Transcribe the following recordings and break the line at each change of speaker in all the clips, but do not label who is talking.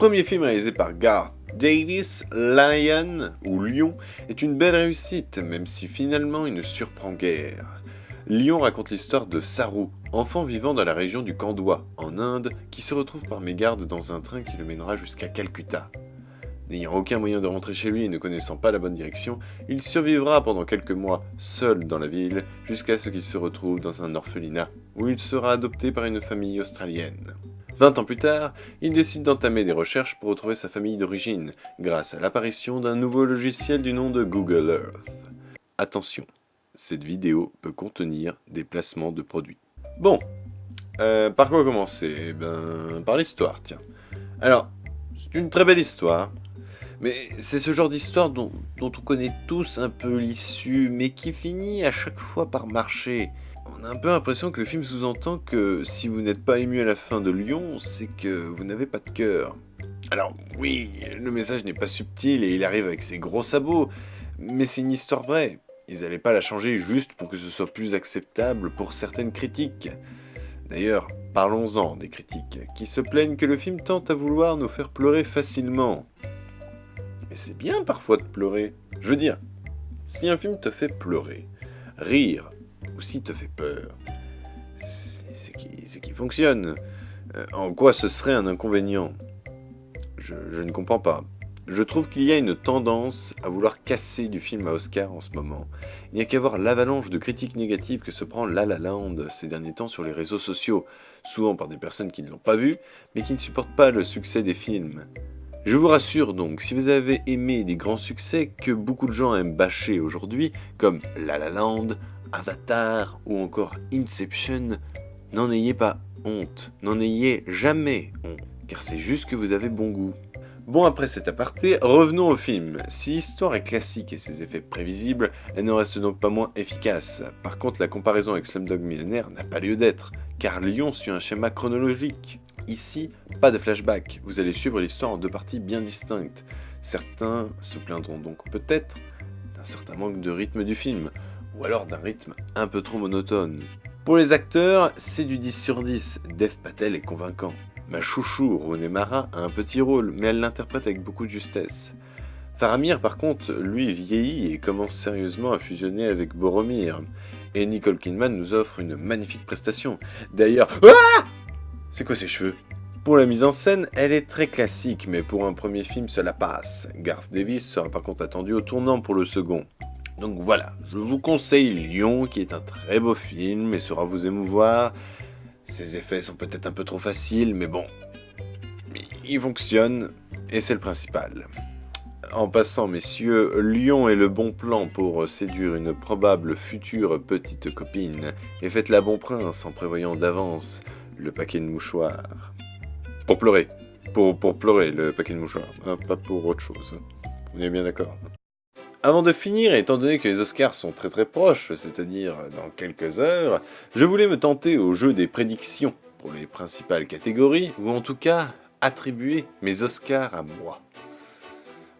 Premier film réalisé par Garth Davis, Lion ou Lion est une belle réussite, même si finalement il ne surprend guère. Lion raconte l'histoire de Saru, enfant vivant dans la région du Khandwa, en Inde, qui se retrouve par mégarde dans un train qui le mènera jusqu'à Calcutta. N'ayant aucun moyen de rentrer chez lui et ne connaissant pas la bonne direction, il survivra pendant quelques mois seul dans la ville, jusqu'à ce qu'il se retrouve dans un orphelinat, où il sera adopté par une famille australienne. 20 ans plus tard, il décide d'entamer des recherches pour retrouver sa famille d'origine, grâce à l'apparition d'un nouveau logiciel du nom de Google Earth. Attention, cette vidéo peut contenir des placements de produits. Bon, par quoi commencer? Par l'histoire, tiens. Alors, c'est une très belle histoire, mais c'est ce genre d'histoire dont on connaît tous un peu l'issue, mais qui finit à chaque fois par marcher. On a un peu l'impression que le film sous-entend que si vous n'êtes pas ému à la fin de Lion, c'est que vous n'avez pas de cœur. Alors oui, le message n'est pas subtil et il arrive avec ses gros sabots, mais c'est une histoire vraie. Ils n'allaient pas la changer juste pour que ce soit plus acceptable pour certaines critiques. D'ailleurs, parlons-en des critiques, qui se plaignent que le film tente à vouloir nous faire pleurer facilement. Mais c'est bien parfois de pleurer. Je veux dire, si un film te fait pleurer, rire, ou s'il te fait peur, c'est qu'il fonctionne. En quoi ce serait un inconvénient ? Je ne comprends pas. Je trouve qu'il y a une tendance à vouloir casser du film à Oscar en ce moment. Il n'y a qu'à voir l'avalanche de critiques négatives que se prend La La Land ces derniers temps sur les réseaux sociaux, souvent par des personnes qui ne l'ont pas vu, mais qui ne supportent pas le succès des films. Je vous rassure donc, si vous avez aimé des grands succès que beaucoup de gens aiment bâcher aujourd'hui, comme La La Land, Avatar ou encore Inception, n'en ayez pas honte, n'en ayez jamais honte, car c'est juste que vous avez bon goût. Bon, après cet aparté, revenons au film. Si l'histoire est classique et ses effets prévisibles, elle ne reste donc pas moins efficace. Par contre, la comparaison avec Slumdog Millionnaire n'a pas lieu d'être, car Lion suit un schéma chronologique. Ici, pas de flashback, vous allez suivre l'histoire en deux parties bien distinctes. Certains se plaindront donc peut-être d'un certain manque de rythme du film, ou alors d'un rythme un peu trop monotone. Pour les acteurs, c'est du 10 sur 10, Dev Patel est convaincant. Ma chouchou, Rooney Mara, a un petit rôle, mais elle l'interprète avec beaucoup de justesse. Faramir, par contre, lui vieillit et commence sérieusement à fusionner avec Boromir. Et Nicole Kidman nous offre une magnifique prestation. D'ailleurs... Ah ! C'est quoi ces cheveux ? Pour la mise en scène, elle est très classique, mais pour un premier film, cela passe. Garth Davis sera par contre attendu au tournant pour le second. Donc voilà, je vous conseille Lion, qui est un très beau film et saura vous émouvoir. Ses effets sont peut-être un peu trop faciles, mais bon, il fonctionne, et c'est le principal. En passant, messieurs, Lion est le bon plan pour séduire une probable future petite copine, et faites-la bon prince en prévoyant d'avance le paquet de mouchoirs. Pour pleurer. Pour pleurer, le paquet de mouchoirs. Hein, pas pour autre chose. On est bien d'accord. Avant de finir, étant donné que les Oscars sont très très proches, c'est-à-dire dans quelques heures, je voulais me tenter au jeu des prédictions pour les principales catégories, ou en tout cas, attribuer mes Oscars à moi.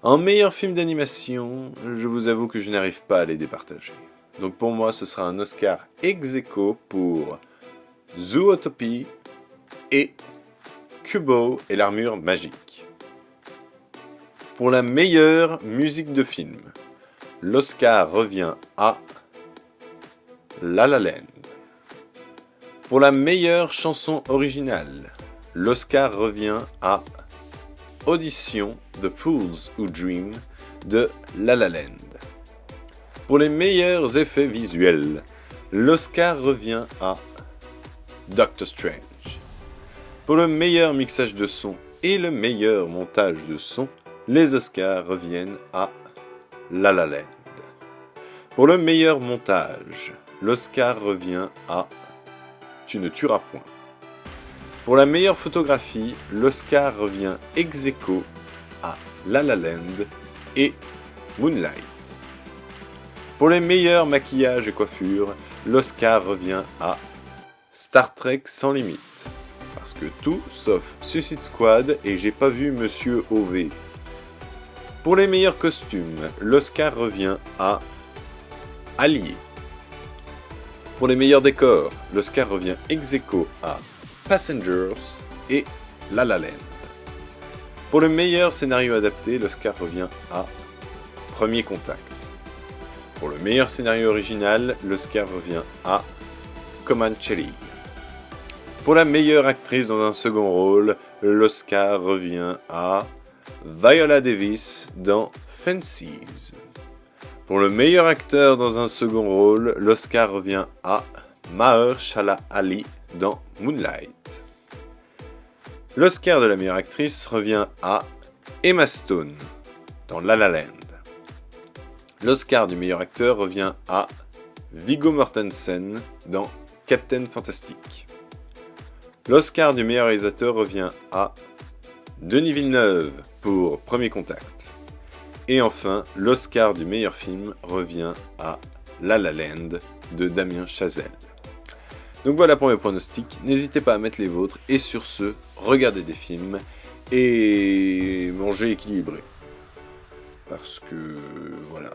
En meilleur film d'animation, je vous avoue que je n'arrive pas à les départager. Donc pour moi, ce sera un Oscar ex aequo pour Zootopie et Kubo et l'armure magique. Pour la meilleure musique de film, l'Oscar revient à La La Land. Pour la meilleure chanson originale, l'Oscar revient à Audition The Fools Who Dream de La La Land. Pour les meilleurs effets visuels, l'Oscar revient à Doctor Strange. Pour le meilleur mixage de son et le meilleur montage de son, les Oscars reviennent à La La Land. Pour le meilleur montage, l'Oscar revient à Tu ne tueras point. Pour la meilleure photographie, l'Oscar revient ex aequo à La La Land et Moonlight. Pour les meilleurs maquillages et coiffures, l'Oscar revient à Star Trek sans limite. Parce que tout sauf Suicide Squad et j'ai pas vu Monsieur OV. Pour les meilleurs costumes, l'Oscar revient à Allié. Pour les meilleurs décors, l'Oscar revient ex aequo à Passengers et La La Land. Pour le meilleur scénario adapté, l'Oscar revient à Premier Contact. Pour le meilleur scénario original, l'Oscar revient à Comanchery. Pour la meilleure actrice dans un second rôle, l'Oscar revient à Viola Davis dans Fences. Pour le meilleur acteur dans un second rôle, l'Oscar revient à Mahershala Ali dans Moonlight. L'Oscar de la meilleure actrice revient à Emma Stone dans La La Land. L'Oscar du meilleur acteur revient à Viggo Mortensen dans Captain Fantastic. L'Oscar du meilleur réalisateur revient à Denis Villeneuve pour Premier Contact. Et enfin, l'Oscar du meilleur film revient à La La Land de Damien Chazelle. Donc voilà pour mes pronostics, n'hésitez pas à mettre les vôtres, et sur ce, regardez des films et mangez équilibré. Parce que voilà.